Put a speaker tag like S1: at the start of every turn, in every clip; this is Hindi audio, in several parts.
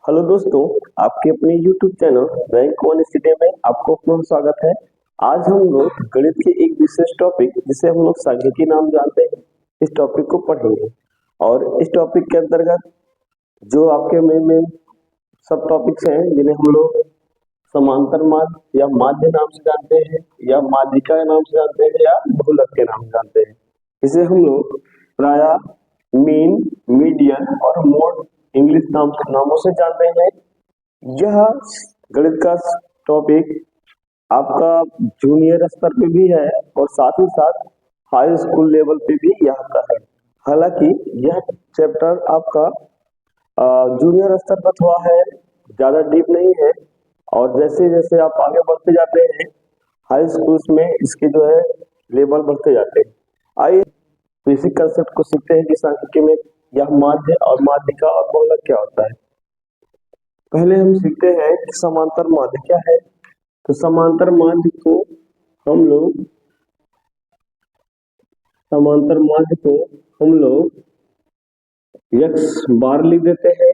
S1: हेलो दोस्तों, आपके अपने YouTube channel rank one study में आपको अपना स्वागत है। आज हम लोग गणित के एक विशेष टॉपिक जिसे हम लोग सांख्यिकी नाम जानते हैं, इस टॉपिक को पढ़ेंगे। और इस टॉपिक के अंतर्गत जो आपके मेन सब टॉपिक्स हैं जिन्हें हम लोग समांतर माध्य या माध्य नाम से जानते हैं, या माध्यिका के नाम से जानते हैं, या बहुलक के नाम से जानते हैं। इसे हम लोग प्रायः मीन, मीडियन और मोड इंग्लिश नामों से जानते हैं। यह गणित का टॉपिक आपका जूनियर स्तर पे भी है और साथ ही साथ हाई स्कूल लेवल पे भी यहाँ का है। हालांकि यह चैप्टर आपका जूनियर स्तर पर थोड़ा है, ज्यादा डीप नहीं है, और जैसे जैसे आप आगे बढ़ते जाते हैं हाई स्कूल्स में इसके जो है लेवल बढ़ते जाते हैं। आइए बेसिक कंसेप्ट को सीखते हैं कि सांख्यिकी में यह माध्य और माध्यिका और बहुलक क्या होता है। पहले हम सीखते हैं कि समांतर माध्य क्या है। तो समांतर माध्य को हम लोग x बार लिख देते हैं,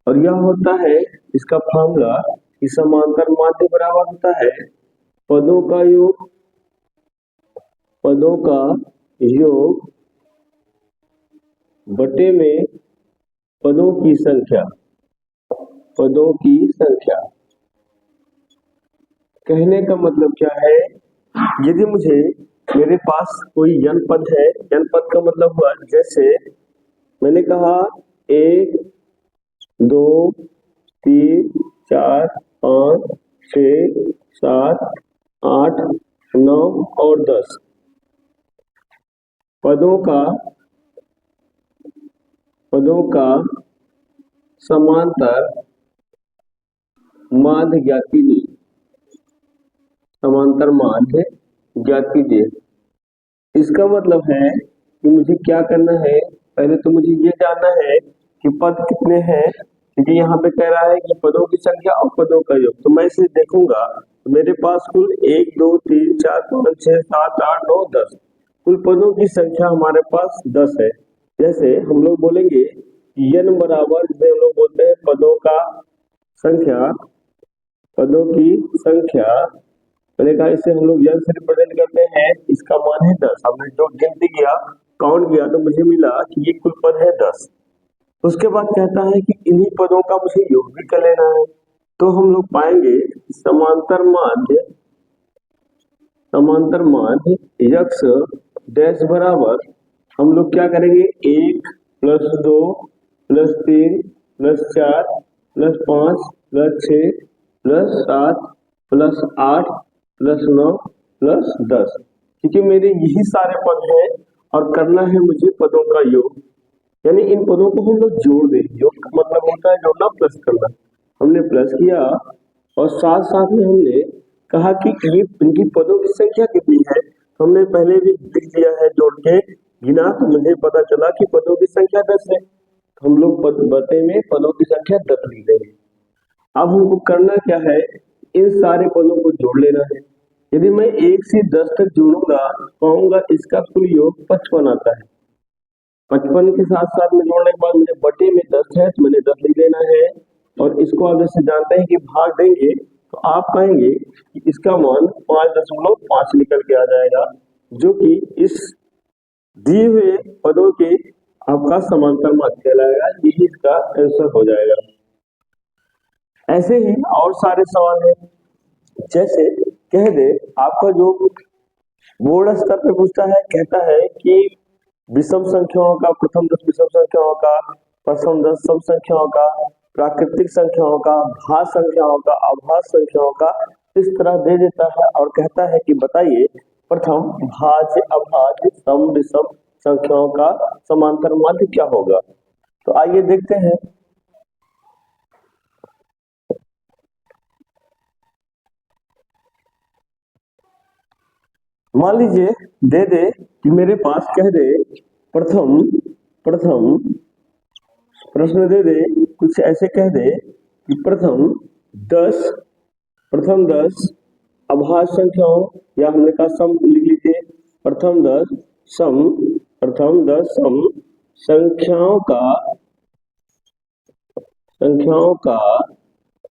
S1: और यह होता है इसका फॉर्मूला कि समांतर माध्य बराबर होता है पदों का योग बटे में पदों की संख्या। कहने का मतलब क्या है, यदि मेरे पास कोई n पद है, n पद का मतलब हुआ जैसे मैंने कहा 1 2 3 4 5 6 7 8 9 और 10 पदों का समांतर माध्य ज्ञात कीजिए। इसका मतलब है कि मुझे क्या करना है, पहले तो मुझे ये जानना है कि पद कितने हैं, क्योंकि यहाँ पे कह रहा है कि पदों की संख्या और पदों का योग। तो मैं इसे देखूंगा तो मेरे पास कुल 1 2 3 4 5 6 7 8 9 10 कुल पदों की संख्या हमारे पास 10 है। जैसे हम लोग बोलेंगे n बराबर, जिसे हम लोग बोलते हैं पदों की संख्या, मैंने कहा इसे हम लोग n से रिप्रेजेंट करते हैं, इसका मान है 10। हमने जो गिनती किया, काउंट किया, तो मुझे मिला कि ये कुल पद है 10। उसके बाद कहता है कि इन्हीं पदों का मुझे योग भी कर लेना है। तो हम लोग पाएंगे समांतर माध्य x डैश बराबर, हम लोग क्या करेंगे 1 + 2 + 3 + 4 + 5 + 6 + 7 + 8 + 9 + 10, क्योंकि मेरे यही सारे पद हैं और करना है मुझे पदों का योग, यानी इन पदों को हम लोग जोड़ दें। योग का मतलब होता है जोड़ना, प्लस करना। हमने प्लस किया और साथ साथ में हमने कहा कि ये इनकी पदों की संख्या कितनी है। हमने पहले भी लिख दिया है, जोड़ के गिना तो मुझे पता चला कि पदों की संख्या 10 है। हम लोग बते में पदों की संख्या 10 लिख देंगे। अब हमको करना क्या है, इन सारे पदों को जोड़ लेना है। यदि मैं 1 से 10 तक जोड़ूंगा पाऊंगा इसका कुल योग 55 आता है। 55 के साथ साथ में जोड़ने के बाद मुझे बटे में 10 है तो मैंने 10 लिख देना है, और इसको आप जैसे जानते हैं कि भाग देंगे तो आप पाएंगे कि इसका मान 5.5 निकल के आ जाएगा, जो कि इस दिए हुए पदों के आपका समांतर माध्य कहलाएगा। यही इसका आंसर हो जाएगा। ऐसे ही और सारे सवाल हैं, जैसे कह दे आपका जो बोर्ड स्तर पे पूछता है, कहता है कि विषम संख्याओं का प्रथम 10 विषम संख्याओं का, प्रथम 10 सम संख्याओं का, प्राकृतिक संख्याओं का, भाज्य संख्याओं का, अभाज्य संख्याओं का, इस तरह दे देता है और कहता है कि बताइए प्रथम भाज्य, अभाज्य, सम, विषम संख्याओं का समांतर माध्य क्या होगा। तो आइए देखते हैं। मान लीजिए दे दे कि मेरे पास कह दे प्रथम प्रश्न दे दे कुछ ऐसे कह दे कि प्रथम 10 अभाज्य संख्याओं, या हमने कहा सम लिख लीजिए, प्रथम 10 सम संख्याओं का संख्याओं का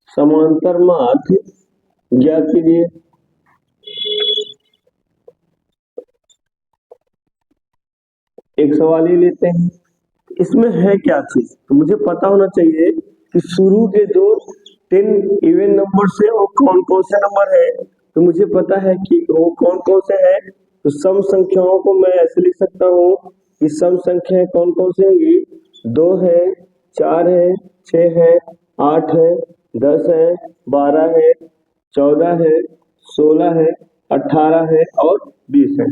S1: समांतर माध्य ज्ञात कीजिए। एक सवाल ही लेते हैं, इसमें है क्या चीज, तो मुझे पता होना चाहिए कि शुरू के जो 10 इवन नंबर से वो कौन कौन से नंबर है। तो मुझे पता है कि वो कौन कौन से हैं। तो सम संख्याओं को मैं ऐसे लिख सकता हूँ कि सम संख्याएं कौन कौन सी होंगी, 2 है, 4 है, 6 है, 8 है, 10 है, 12 है, 14 है, 16 है, 18 है और 20 है।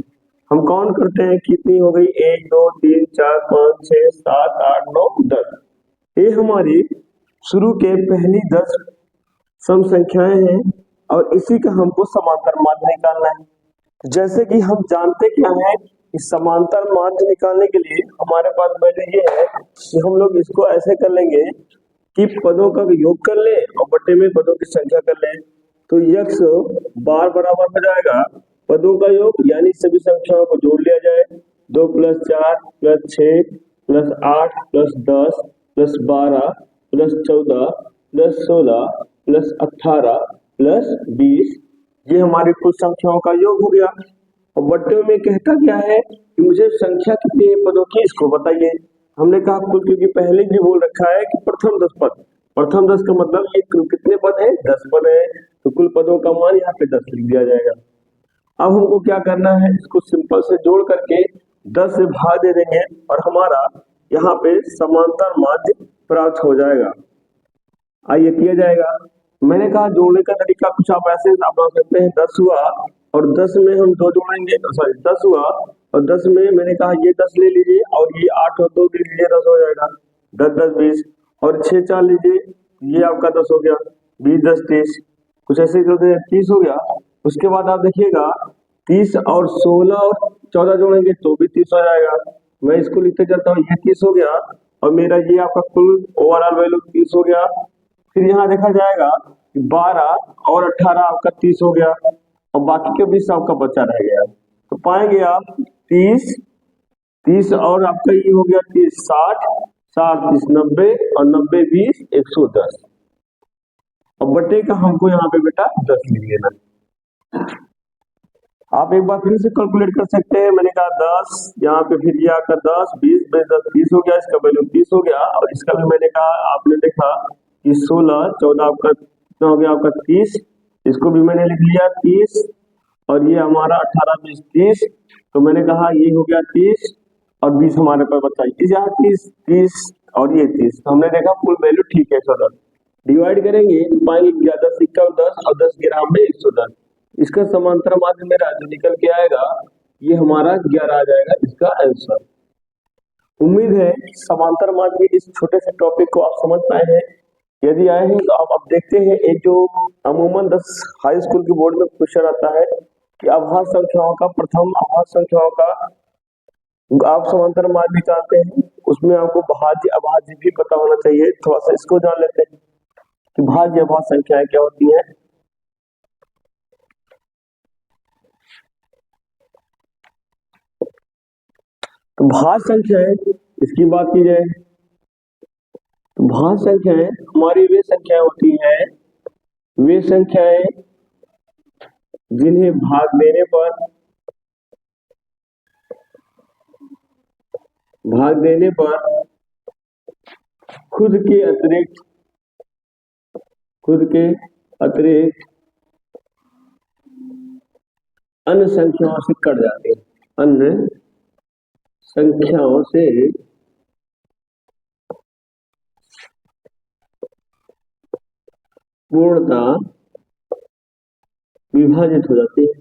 S1: हम काउंट करते हैं कितनी हो गई, 1 2 3 4 5 6 7 8 9 10। ये हमारी शुरू के पहली 10 सम संख्याएं हैं और इसी का हमको समांतर माध्य निकालना है। जैसे कि हम जानते क्या है कि समांतर माध्य निकालने के लिए हमारे पास पहले ये है कि हम लोग इसको ऐसे कर लेंगे कि पदों का योग कर ले और बटे में पदों की संख्या कर ले। तो यक्ष बार बराबर हो जाएगा पदों का योग, यानी सभी संख्याओं को जोड़ लिया जाए। 2 + 4 + 6 + 8 + 10 + 12 + 14 + 16 + 18 + 20, ये हमारी कुल संख्याओं का योग हो गया। और बट्टे में कहता क्या है कि मुझे संख्या कितनी है पदों की, इसको बताइए। हमने कहा कुल, क्योंकि पहले भी बोल रखा है कि प्रथम 10 पद। प्रथम 10 का मतलब ये कुल कितने पद है, 10 पद है। तो कुल पदों का मान यहाँ पे 10 लिख दिया जाएगा। अब हमको क्या करना है, इसको सिंपल से जोड़ करके 10 से भाग दे देंगे और हमारा यहाँ पे समांतर माध्य प्राप्त हो जाएगा। आइए किया जाएगा। मैंने कहा जोड़ने का तरीका कुछ आप ऐसे बना सकते हैं, 10 हुआ और 10 में हम 2 जोड़ेंगे, सॉरी 10 हुआ और 10 में मैंने कहा ये 10 ले लीजिए और ये 8 और 2 ले लीजिए, 10 हो जाएगा। 10 10 20 और 6 4 लीजिए, ये आपका 10 हो गया। 20 10 30, कुछ ऐसे जोड़ते 30 हो गया। उसके बाद आप देखिएगा 30 और 16 और 14 जोड़ेंगे तो भी 30 हो जाएगा। मैं इसको लिखते चलता हूँ, ये 30 हो गया और मेरा ये आपका कुल ओवरऑल वैल्यू 30 हो गया। फिर यहाँ देखा जाएगा 12 और 18 आपका 30 हो गया और बाकी के 20 आपका बचा रह गया। तो पाएंगे आप 30 30 और आपका ये हो गया 30 60 60 30 90 और 90 20 110। और बटे का हमको यहाँ पे बेटा 10 लिख लेना। आप एक बार फिर से कैलकुलेट कर सकते हैं। मैंने कहा 10, यहाँ पे फिर ये आपका 10 20 10 30 हो गया, इसका वैल्यू 30 हो गया। और इसका भी मैंने कहा, आपने देखा कि 16 14 आपका कितना हो गया, आपका 30। इसको भी मैंने लिख लिया 30 और ये हमारा 18 20 30। तो मैंने कहा ये हो गया 30 और 20 हमारे पास बचा, यहाँ 30 30 और ये 30। तो हमने देखा कुल वैल्यू ठीक है 110। डिवाइड करेंगे तो पाएंगे 10 सिक्का 10 और 10 ग्राम में 110। इसका समांतर माध्य मेरा जो निकल के आएगा ये हमारा 11 आ जाएगा इसका आंसर। उम्मीद है कि समांतर माध्य के इस छोटे से टॉपिक को आप समझ पाए हैं। यदि आए हैं तो आप अब देखते हैं एक जो अमूमन 10 हाई स्कूल के बोर्ड में क्वेश्चन आता है कि अभाज्य संख्याओं का, प्रथम अभाज्य संख्याओं का आप समांतर माध्य निकालते हैं, उसमें आपको भाज्य अभाज्य भी पता होना चाहिए। थोड़ा सा इसको जान लेते हैं कि भाज्य अभाज्य संख्याएं क्या होती हैं। तो भाज्य संख्याएं, इसकी बात की जाए तो भाज्य संख्याएं हमारी वे संख्याएं होती हैं, वे संख्याएं जिन्हें भाग देने पर खुद के अतिरिक्त अन्य संख्याओं से कट जाते हैं, अन्य संख्याओं से पूर्णतः विभाजित हो जाती है।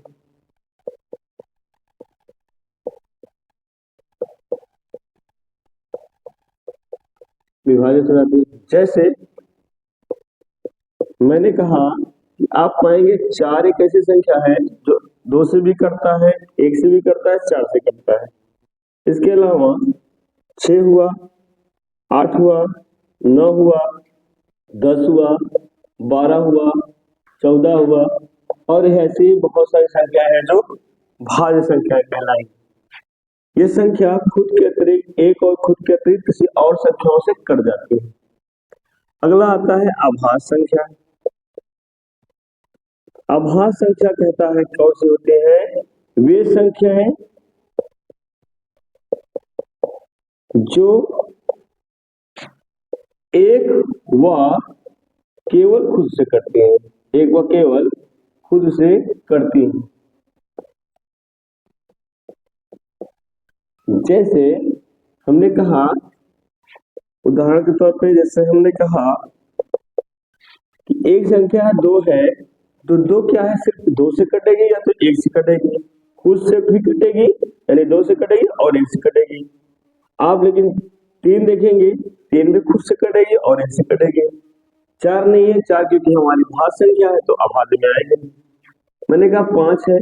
S1: विभाजित हो जाती है। जैसे मैंने कहा कि आप पाएंगे 4 एक ऐसी संख्या है जो 2 से भी करता है, 1 से भी करता है, 4 से करता है। इसके अलावा 6 हुआ, 8 हुआ, 9 हुआ, 10 हुआ, 12 हुआ, 14 हुआ और ऐसी बहुत सारी संख्याएं हैं जो भाज्य संख्याएं कहलाई। ये संख्या खुद के अतिरिक्त एक और खुद के अतिरिक्त किसी और संख्याओं से कट जाती है। अगला आता है आभास संख्या। आभास संख्या कहता है कौन से होते हैं वे संख्याएं जो एक व केवल खुद से करते हैं, एक व केवल खुद से करती हैं। जैसे हमने कहा, उदाहरण के तौर पे जैसे हमने कहा कि एक संख्या दो है, तो दो क्या है, सिर्फ दो से कटेगी या तो एक से कटेगी, खुद से भी कटेगी यानी दो से कटेगी और एक से कटेगी। आप लेकिन तीन देखेंगे, तीन भी खुद से कटेगी और एक से कटेगी। चार नहीं है, चार क्योंकि हमारी भाज्य संख्या है तो अभाज्य में आएगी। मैंने कहा पांच है,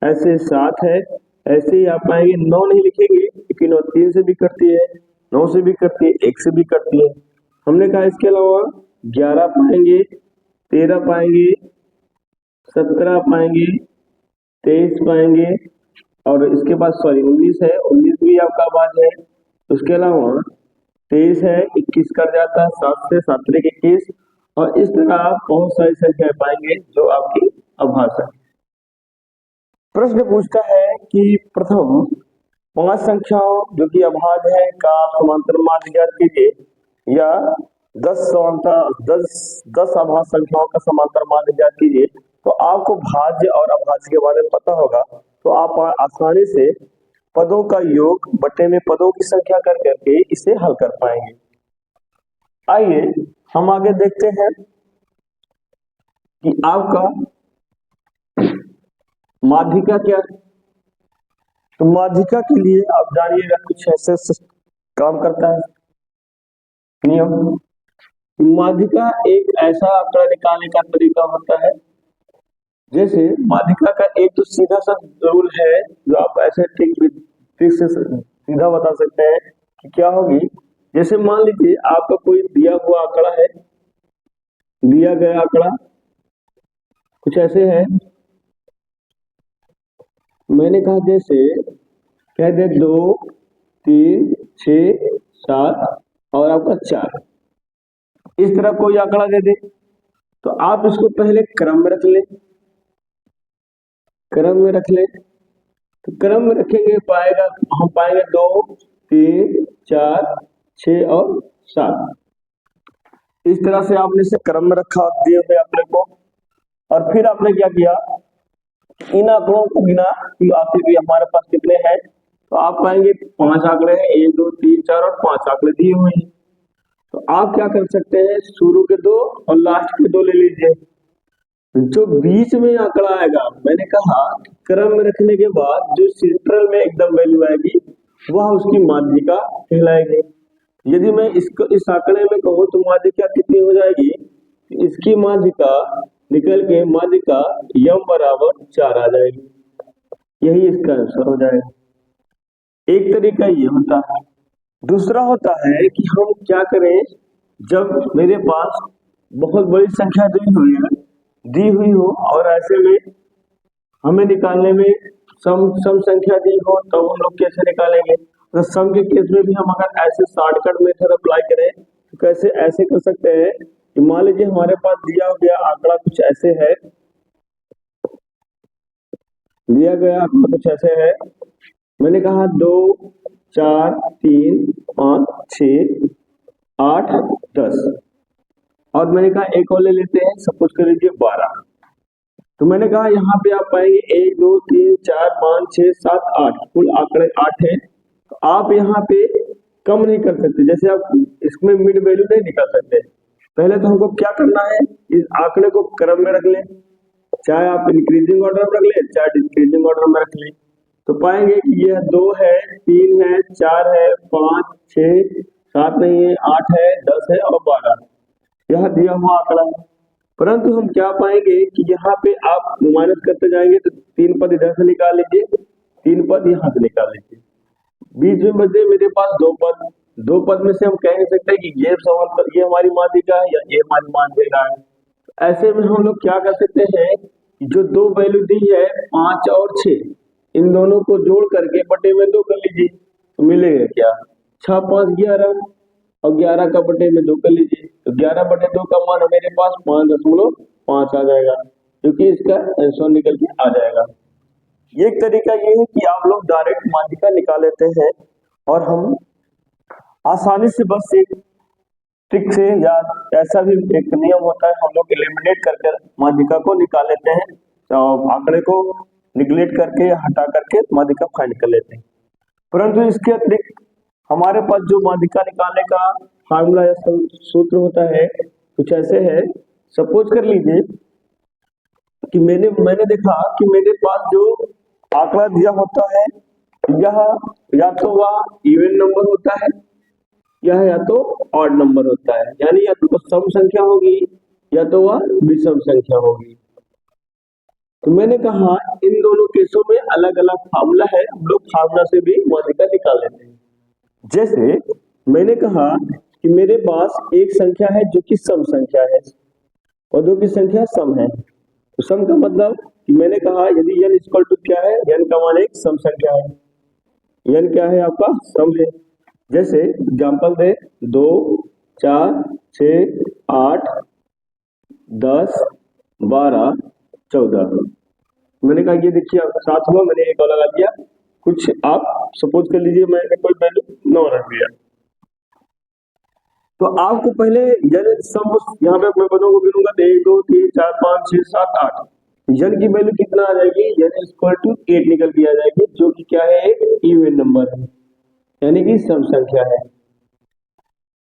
S1: ऐसे सात है, ऐसे ही आप पाएंगे। नौ नहीं लिखेंगे क्योंकि नौ तीन से भी करती है, नौ से भी करती है, एक से भी करती है। हमने कहा इसके अलावा 11 पाएंगे, 13 पाएंगे, 17 पाएंगे, 23 पाएंगे और इसके बाद 19 है, 19 भी आपका अभाज्य है। उसके अलावा 23 है, 21 कर जाता है, 7 से 7 तरीके 21 और इस तरह आप बहुत सारी संख्याएं पाएंगे जो आपकी अभाज्य है। प्रश्न पूछता है कि प्रथम 5 संख्याओं जो कि अभाज्य है का समांतर माध्य ज्ञात कीजिए या 10 अभाज्य संख्याओं का समांतर माध्य ज्ञात कीजिए। तो आपको भाज्य और अभाज्य के बारे में पता होगा तो आप आसानी से पदों का योग बटे में पदों की संख्या कर करके इसे हल कर पाएंगे। आइए हम आगे देखते हैं कि आपका माध्यिका क्या है। तो माध्यिका के लिए आप जानिएगा कुछ ऐसे काम करता है नियम। माध्यिका एक ऐसा आंकड़ा निकालने का तरीका होता है, जैसे माध्यिका का एक तो सीधा सा रूल है जो आप ऐसे ठीक से सीधा बता सकते हैं कि क्या होगी। जैसे मान लीजिए आपका कोई दिया हुआ आंकड़ा है, दिया गया आंकड़ा कुछ ऐसे है। मैंने कहा जैसे कह दे 2, 3, 6, 7 और आपका 4, इस तरह कोई आंकड़ा दे दे तो आप इसको पहले क्रम में रख ले, क्रम में रख ले। तो क्रम में रखेंगे पाएगा हम पाएंगे 2, 3, 4, 6 और 7। इस तरह से आपने इसे क्रम में रखा दिए हुए आंकड़े को और फिर आपने क्या किया, इन आंकड़ों को गिना कि आखिर हमारे पास कितने हैं। तो आप पाएंगे 5 आंकड़े हैं, 1, 2, 3, 4 और 5 आंकड़े दिए हुए हैं। तो आप क्या कर सकते हैं, शुरू के 2 और लास्ट के 2 ले लीजिए। जो बीच में आंकड़ा आएगा, मैंने कहा क्रम में रखने के बाद जो सेंट्रल में एकदम वैल्यू आएगी वह उसकी माध्यिका कहलाएगी। यदि मैं इसको इस आंकड़े में कहूँ तो माध्यिका कितनी हो जाएगी, इसकी माध्यिका निकल के माध्यिका यम बराबर 4 आ जाएगी। यही इसका आंसर हो जाएगा। एक तरीका ये होता है। दूसरा होता है कि हम क्या करें, जब मेरे पास बहुत बड़ी संख्या दी हुई हो और ऐसे में हमें निकालने में सम संख्या दी हो तो हम लोग कैसे निकालेंगे। तो सम के केस में भी हम अगर ऐसे शॉर्टकट मेथड अप्लाई करें तो कैसे ऐसे कर सकते हैं कि मान लीजिए हमारे पास दिया गया आंकड़ा कुछ ऐसे है, दिया गया आंकड़ा कुछ ऐसे है। मैंने कहा 2, 4, 3, 5, 6, 8, 10 और मैंने कहा एक और ले लेते हैं, सपोज कर लीजिए 12। तो मैंने कहा यहाँ पे आप पाएंगे 1, 2, 3, 4, 5, 6, 7, 8, कुल आंकड़े 8 है। तो आप यहाँ पे कम नहीं कर सकते, जैसे आप इसमें मिड वैल्यू नहीं निकाल सकते। पहले तो हमको क्या करना है, इस आंकड़े को क्रम में रख लें, चाहे आप इंक्रीजिंग ऑर्डर में रख लें चाहे डिक्रीजिंग ऑर्डर में रख लें। तो पाएंगे कि यह 2 है, 3 है, 4 है, 5, 6, 7 नहीं है, 8 है, 10 है और 12 यह दिया हुआ आंकड़ा है। परंतु हम क्या पाएंगे कि यहाँ पे आप माइनस करते जाएंगे तो 3 पद इधर से निकाल लीजिए, 3 पद यहाँ से निकाल लीजिए, बीच में बचे मेरे पास 2 पद। 2 पद में से हम कह नहीं सकते कि ये हमारी माध्यिका है या ये हमारी माध्यिका है। ऐसे में हम लोग क्या कर सकते हैं, जो 2 वैल्यू दी है 5 और 6, इन दोनों को जोड़ करके बटे में 2 कर लीजिए तो मिलेगा क्या, 6, 5, 11 और 11 का बटे में 2 कर लीजिए, तो 11/2 का मान मेरे पास 5.5 आ जाएगा, क्योंकि इसका आंसर निकल के आ जाएगा। एक तरीका ये है कि आप लोग डायरेक्ट माध्यिका निकाल लेते हैं और हम आसानी से बस एक ट्रिक से या ऐसा भी एक नियम होता है, हम लोग एलिमिनेट करके माध्यिका को निकाल लेते हैं, तो आंकड़े को निगलेक्ट करके हटा करके माध्यिका फाइंड कर लेते हैं। परंतु इसके अतिरिक्त हमारे पास जो माध्यिका निकालने का फार्मूला या सूत्र होता है कुछ ऐसे है। सपोज कर लीजिए कि मैंने देखा कि मेरे पास जो आंकड़ा दिया होता है यह या तो वह इवन नंबर होता है या तो ऑड नंबर होता है, यानी या तो सम संख्या होगी या तो वह विषम संख्या होगी। तो मैंने कहा इन दोनों केसों में अलग अलग फार्मूला है, हम लोग फार्मूला से भी माध्यिका निकाल लेते हैं। जैसे मैंने कहा कि मेरे पास एक संख्या है जो कि सम संख्या है, पदों की संख्या सम है। तो सम का मतलब कि मैंने कहा यदि n इक्वल टू क्या है, n का मान एक सम संख्या है, n क्या है आपका सम है। जैसे एग्जांपल दे 2, 4, 6, 8, 10, 12, 14। मैंने कहा ये देखिए आपका 7 हुआ, मैंने एक और लगा दिया। कुछ आप सपोज कर लीजिए मैंने कोई वैल्यू 9 रख दिया, तो आपको पहले सम यहाँ पे मैं पदों को गिनूंगा 1, 2, 3, 4, 5, 6, 7, 8। n की वैल्यू कितना आ जाएगी, n इक्वल टू 8 निकल के आ जाएगी, जो कि क्या है एक इवन नंबर है, यानी कि सम संख्या है।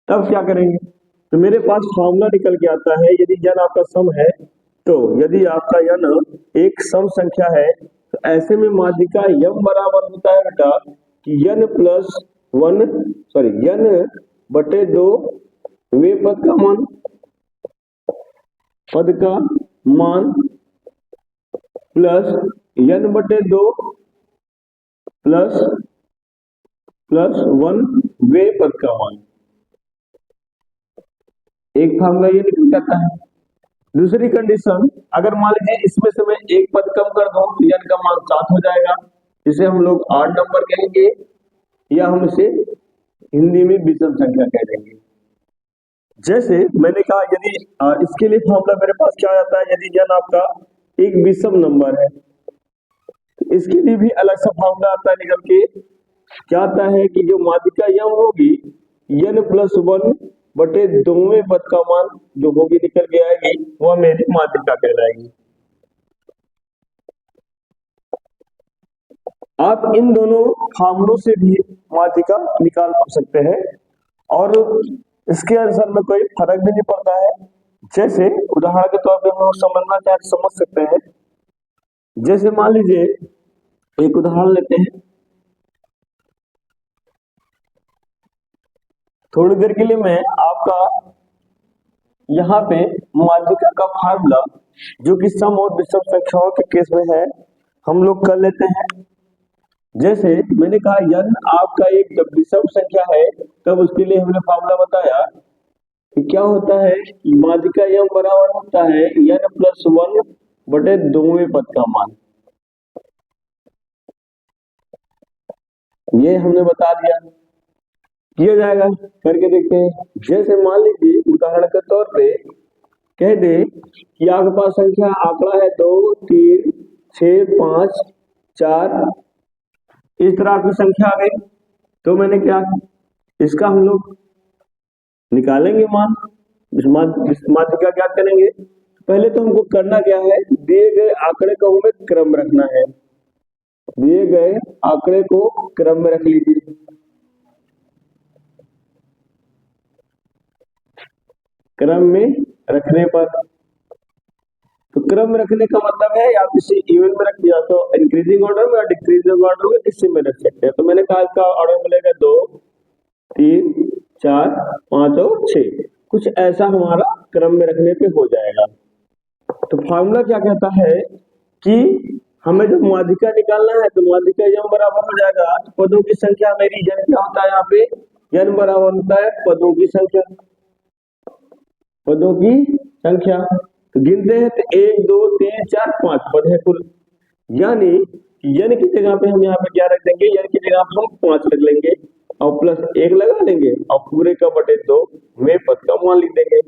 S1: तब क्या करेंगे, तो मेरे पास फॉर्मूला निकल के आता है यदि n आपका सम है, तो यदि आपका n एक सम संख्या है तो ऐसे में माध्यिका m बराबर होता है बेटा कि n प्लस 1 सॉरी n/2 वे पद का मान प्लस n/2 प्लस 1 वे पद का मान। एक फार्मूला ये निकल जाता है। दूसरी कंडीशन, अगर मान लीजिए इसमें से मैं एक पद कम कर दूं तो n का मान 7 हो जाएगा, इसे हम लोग ऑड नंबर कहेंगे या हम इसे हिंदी में विषम संख्या कह देंगे। जैसे मैंने कहा यदि इसके लिए फॉर्मूला मेरे पास क्या आता है, यदि n आपका एक विषम नंबर है तो इसके लिए भी अलग सा फॉर्मूला आता है निकल के। क्या आता है कि जो माध्यिका m होगी n प्लस 1/2 पद का मान जो होगी निकल के आएगी, वह मेरी माध्यिका कहलाएगी। आप इन दोनों फार्मूलों से भी माध्यिका निकाल सकते हैं और इसके अनुसार में कोई फर्क भी नहीं पड़ता है। जैसे उदाहरण के तौर पे हम समझना चाहे तो समझ सकते हैं। जैसे मान लीजिए एक उदाहरण लेते हैं, थोड़ी देर के लिए मैं आपका यहाँ पे माध्यिका का फार्मूला जो कि सम और विषम संख्याओं के केस में है हम लोग कर लेते हैं। जैसे मैंने कहा n आपका एक जब विषम संख्या है तब उसके लिए हमने फार्मूला बताया कि क्या होता है, माध्यिका m बराबर होता है n प्लस 1/2 पद का मान। ये हमने बता दिया, किया जाएगा करके देखते हैं। जैसे मान लीजिए उदाहरण के तौर पे कह दे कि आपके पास संख्या आंकड़ा है 2, 3, 6, 5, 4, इस तरह की संख्या आ गई। तो मैंने क्या इसका हम लोग निकालेंगे मान, इस माध्यिका क्या करेंगे। पहले तो हमको करना क्या है, दिए गए आंकड़े को हमें क्रम रखना है, दिए गए आंकड़े को क्रम में रख लीजिए। क्रम में रखने पर, तो क्रम में रखने का मतलब है आप इसे इवन में रख दिया तो इंक्रीजिंग ऑर्डर में और डिक्रीजिंग ऑर्डर में किसी में रख सकते हैं। तो मैंने कहा इसका ऑर्डर मिलेगा 2, 3, 4, 5 और 6, कुछ ऐसा हमारा क्रम में रखने पे हो जाएगा। तो फार्मूला क्या कहता है कि हमें जब माध्यिका निकालना है तो माध्यिका m बराबर हो जाएगा, तो पदों की संख्या मेरी n क्या होता है, यहाँ पे n बराबर होता है पदों की संख्या, पदों की संख्या। तो गिनते हैं तो 1, 2, 3, 4, 5 पद है कुल, यानी n की जगह पे हम यहाँ पे क्या रख देंगे, n की जगह पे हम 5 रख लेंगे। और प्लस 1 लगा लेंगे और पूरे का बटे 2 में पद का मान लिख देंगे।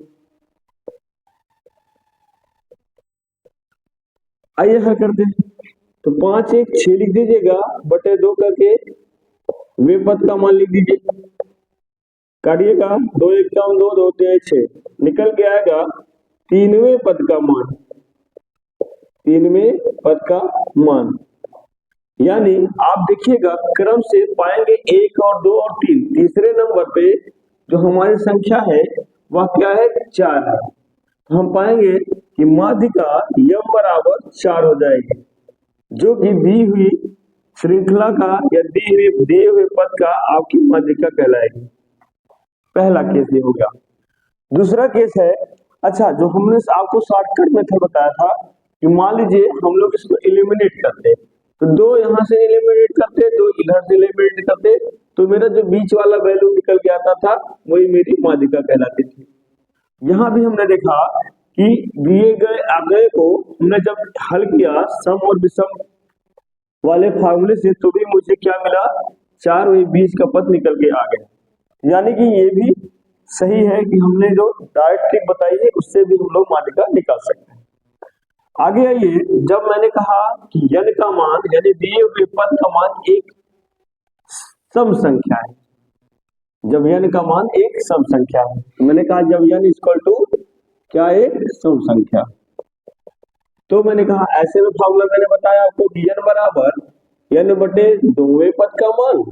S1: आइए हल करते हैं। तो 5 1 6 लिख दीजिएगा, बटे 2 करके वे पद का मान लिख दीजिए। काटिएगा, 2 1 का 2, 2 3 6, निकल के आएगा 3वें पद का मान, 3वें पद का मान। यानी आप देखिएगा क्रम से पाएंगे 1 और 2 और 3, तीसरे नंबर पे जो हमारी संख्या है वह क्या है, 4 है। हम पाएंगे कि माध्यिका यम बराबर 4 हो जाएगी, जो कि दी हुई श्रृंखला का या दिए हुए पद का आपकी माध्यिका कहलाएगी। पहला केस ये हो गया। दूसरा केस है, अच्छा जो हमने आपको शॉर्टकट मेथड बताया था कि मान लीजिए हम लोग इसको एलिमिनेट करते, तो 2 यहाँ से एलिमिनेट करते, 2 इधर से एलिमिनेट करते, तो मेरा जो बीच वाला वैल्यू निकल के आता था वही मेरी माध्यिका कहलाती थी। यहाँ भी हमने देखा कि दिए गए आंकड़े को हमने जब हल किया सम और विषम वाले फार्मूले से, तो भी मुझे क्या मिला, 4 वही 20 का पद निकल के आ गया। यानी कि ये भी सही है कि हमने जो डायरेक्ट ट्रिक बताई है उससे भी हम लोग माध्यिका निकाल सकते हैं। आगे आइए, जब मैंने कहा कि n का मान यानी दिए हुए पद का मान एक सम संख्या है, जब n का मान एक सम संख्या है, तो मैंने कहा जब n इक्वल टू क्या, एक सम संख्या, तो मैंने कहा ऐसे में फॉर्मूला मैंने बताया आपको कि n बराबर n बटे 2वें पद का मान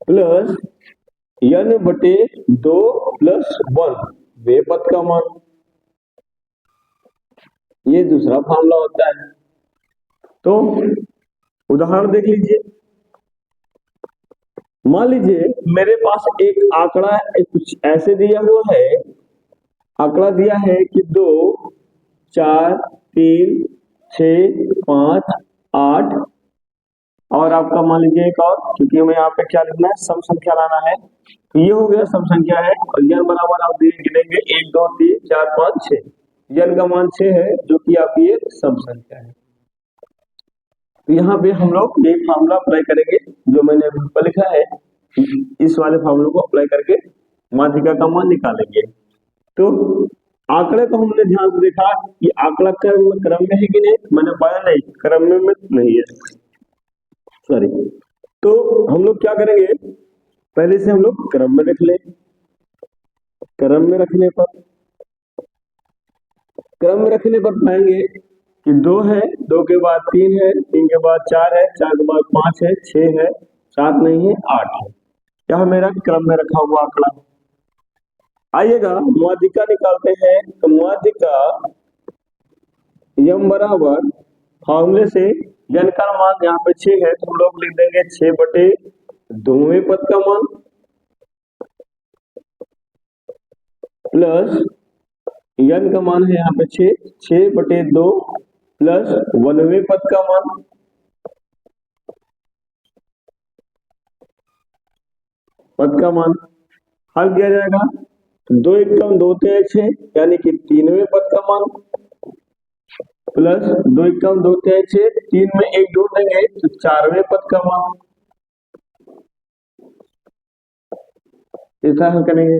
S1: प्लस n बटे 2 प्लस 1 वे पद का मान। ये दूसरा फार्मूला होता है। तो उदाहरण देख लीजिए, मान लीजिए मेरे पास एक आंकड़ा कुछ ऐसे दिया हुआ है, आंकड़ा दिया है कि 2 4 3 6 5 8 और आपका मान लीजिए एक और, क्योंकि हमें यहाँ पे क्या लिखना है, सम संख्या लाना है, तो ये हो गया सम संख्या है। और n बराबर आप गिनेंगे 1 2 3 4 5 6, n का मान 6 है जो कि आपकी एक सम संख्या है। तो यहाँ पे हम लोग ये फार्मूला अप्लाई करेंगे जो मैंने अभी ऊपर लिखा है, इस वाले फार्मूले को अप्लाई करके माध्यिका का मान निकालेंगे। तो आंकड़े को हमने ध्यान से देखा कि आंकड़ा क्रम में है कि नहीं, मैंने पाया नहीं, क्रम में नहीं है, सॉरी। तो हम लोग क्या करेंगे, पहले से हम लोग क्रम में रख लें। क्रम में रखने पर पाएंगे कि 2 है, 2 के बाद 3 है, 3 के बाद 4 है, 4 के बाद 5 है, 6 है, 7 नहीं है, 8 है। यह मेरा क्रम में रखा हुआ आंकड़ा। आइएगा माध्यिका निकालते हैं। तो माध्यिका यम बराबर फॉर्मूले से n का मान यहाँ पे 6 है, तो हम लोग लिख देंगे 6 बटे 2वें पद का मान प्लस n का मान है यहाँ पे 6 बटे 2 प्लस 1वें पद का मान हल किया जाएगा। 2 1 कम 2 3 6 यानी कि 3वें पद का मान प्लस 2 1 कम 2 3 6, 3 में 1 जोड़ देंगे तो 4वें पद का मान। ऐसा हल करेंगे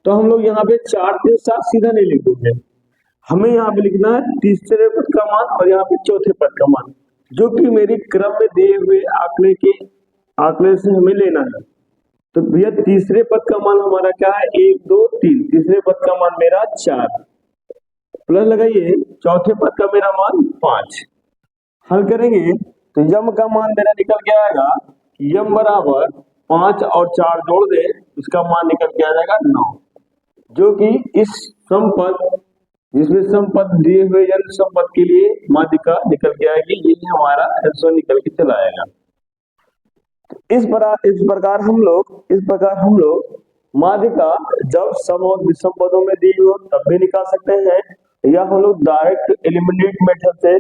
S1: तो हम लोग यहाँ पे 4 3 7 सीधा नहीं लिख देंगे, हमें यहाँ पे लिखना है तीसरे पद का मान और यहाँ पे चौथे पद का मान, जो कि मेरी क्रम में दिए हुए आंकड़े से हमें लेना है। तो भैया तीसरे पद का मान हमारा क्या है, 1 2 3, तीसरे पद का मान मेरा 4 प्लस लगाइए चौथे पद का मेरा मान 5। हल करेंगे तो यम का मान मेरा निकल के आएगा, यम बराबर 5 और 4 जोड़ दे, इसका मान निकल के आ जाएगा 9, जो कि इस समपद जिसमें समपद दिए हुए n समपद के लिए माध्यिका निकल के आएगी। यही हमारा आंसर निकल के चला आएगा। इस प्रकार हम लोग माध्यिका जब सम और विषम पदों में दी हो तब भी निकाल सकते हैं, या हम लोग डायरेक्ट एलिमिनेट मेथड से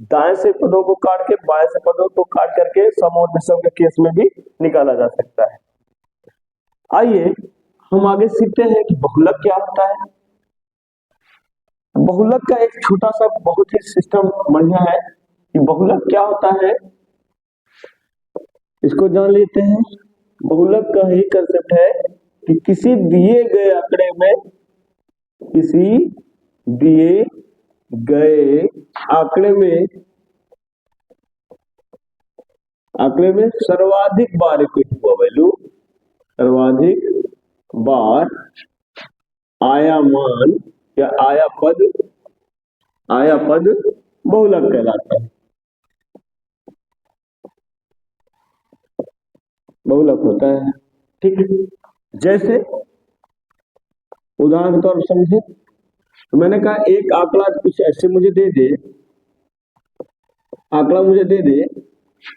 S1: दाएं से पदों को काट के बाएं से पदों को काट करके सम और विषम के केस में भी निकाला जा सकता है। आइए हम आगे सीखते हैं कि बहुलक क्या होता है। बहुलक का एक छोटा सा बहुत ही सिस्टम बढ़िया है कि बहुलक क्या होता है। इसको जान लेते हैं। बहुलक का ही कंसेप्ट है कि किसी दिए गए आंकड़े में सर्वाधिक बार रिपीट हुआ वैल्यू, सर्वाधिक बार आया मान या आया पद बहुलक कहलाता है, बहुलक होता है। ठीक है, जैसे उदाहरण के तौर पर समझे तो मैंने कहा एक आंकड़ा कुछ ऐसे मुझे दे दे, आंकड़ा मुझे दे दे,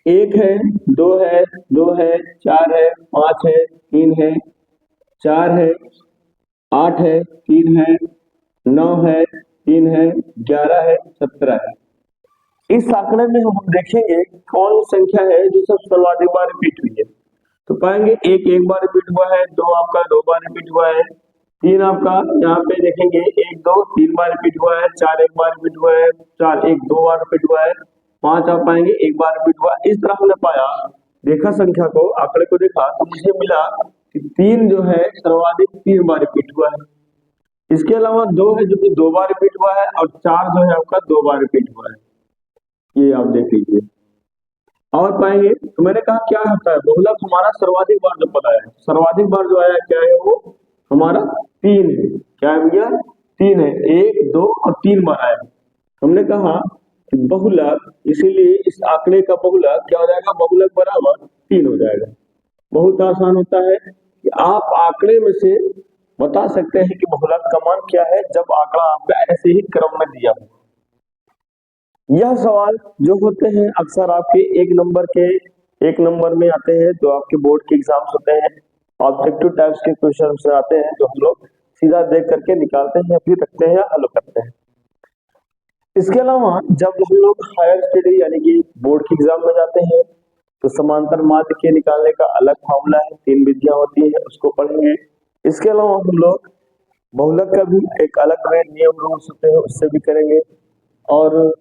S1: 1 है, 2 है, 2 है, 4 है, 5 है, 3 है, 4 है, 8 है, 3 है, 9 है, 3 है, 11 है, 17 है। इस आंकड़े में हम देखेंगे कौन संख्या है जो सब सर्वाधिक बार रिपीट हुई है। तो पाएंगे एक बार रिपीट हुआ है, 2 आपका 2 बार रिपीट हुआ है, 3 आपका यहाँ पे देखेंगे 1 2 3 बार रिपीट हुआ है, 4 1 बार रिपीट हुआ है, 4 1 2 बार रिपीट हुआ है, 5 आप पाएंगे 1 बार रिपीट हुआ। इस तरह हमने पाया, देखा संख्या को, आंकड़े को देखा तो मुझे मिला कि 3 जो है सर्वाधिक 3 बार रिपीट हुआ है। इसके अलावा 2 है जो कि 2 बार रिपीट हुआ है, और 4 जो है आपका 2 बार रिपीट हुआ है। ये आप देख लीजिए। और पाएंगे तो मैंने कहा क्या होता है, बहुलक हमारा सर्वाधिक बार जो पद आया है, सर्वाधिक बार जो आया क्या है वो हमारा 3 है। क्या है भैया? 3 है, 1 2 और 3 बार आया। हमने कहा कि बहुलक, इसीलिए इस आंकड़े का बहुलक क्या हो जाएगा, बहुलक बराबर 3 हो जाएगा। बहुत आसान होता है कि आप आंकड़े में से बता सकते हैं कि बहुलक का मान क्या है जब आंकड़ा आपका ऐसे ही क्रम में दिया हो। यह सवाल जो होते हैं अक्सर आपके एक नंबर में आते हैं, जो आपके बोर्ड के एग्जाम्स होते हैं, ऑब्जेक्टिव टाइप्स के क्वेश्चन से आते हैं, जो हम लोग सीधा देख करके निकालते हैं, फिर रखते हैं या हल करते हैं। इसके अलावा जब हम लोग हायर स्टडी यानी कि बोर्ड के एग्जाम में जाते हैं तो समांतर माध्य के निकालने का अलग फॉर्मूला है, 3 विधियां होती है, उसको पढ़ेंगे। इसके अलावा हम लोग बहुलक का भी एक अलग नियम रूल्स होते हैं, उससे भी करेंगे। और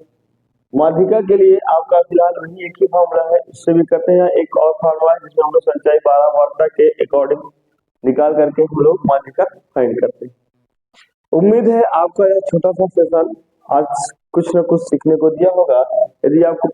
S1: माध्यिका के लिए आपका फिलहाल वही एक ही फॉर्मूला है, उससे भी करते हैं। एक और फॉर्मूला है जिसमें हम लोग संचयी बारहवार्ता के अकॉर्डिंग निकाल करके हम लोग माध्यिका फाइंड करते हैं। उम्मीद है आपका यह छोटा सा सेशन आज कुछ न कुछ सीखने को दिया होगा। यदि आपको